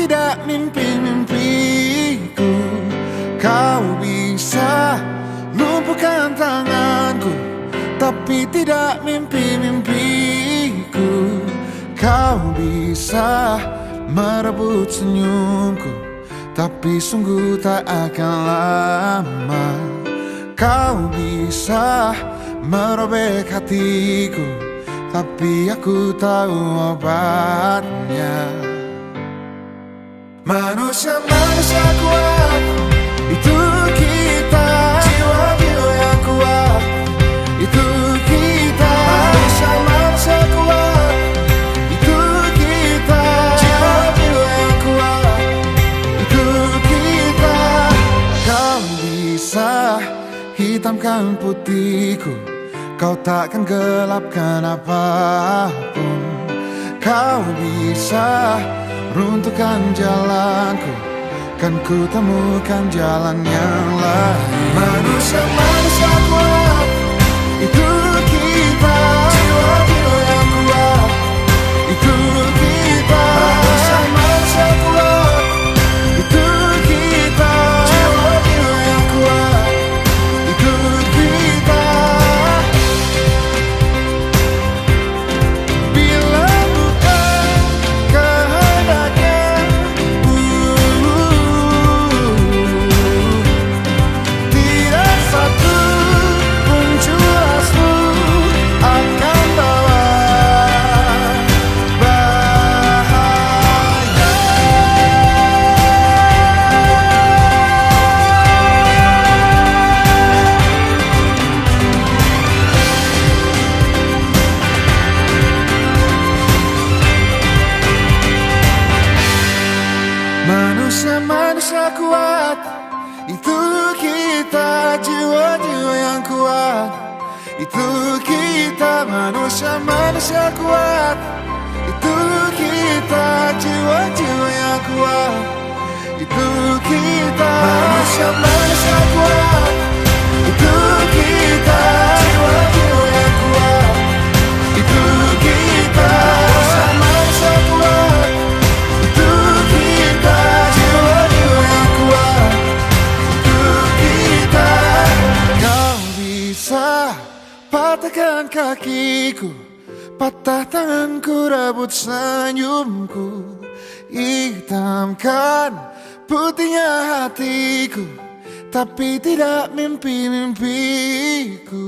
tidak mimpi-mimpiku. Kau bisa lumpuhkan tanganku, tapi tidak mimpi-mimpiku. Kau bisa merebut senyumku, tapi sungguh tak akan lama. Kau bisa merobek hatiku, tapi aku tahu obatnya. Manusia-manusia kuat, itu kita. Jiwa-jiwa yang kuat, itu kita. Manusia-manusia kuat, itu kita. Jiwa-jiwa yang kuat, itu kita. Kau bisa hitamkan putihku, kau takkan gelapkan apapun. Kau bisa runtuhkan jalanku, kan ku temukan jalan yang lain. Manusia-manusia kuat, itu kita. Jiwa-jiwa yang kuat, itu kita. Manusia-manusia kuat, itu kita. Jiwa-jiwa yang kuat, itu kita. Bila bukan kehendaknya, tidak satu pun jelasmu akan bawa bahaya. Manusia-manusia kuat, itu kita. Jiwa-jiwa yang kuat, itu kita. Manusia-manusia kuat, itu kita. Jiwa-jiwa yang kuat, itu kita. Manusia-manusia kuat, itu kita. Jiwa-jiwa yang kuat, itu kita. Manusia-manusia kuat, itu kita. Jiwa-jiwa yang kuat, itu kita. Kau bisa patahkan kakiku, patah tanganku, rebut senyumku, hitamkan putihnya hatiku, tapi tidak mimpi-mimpiku.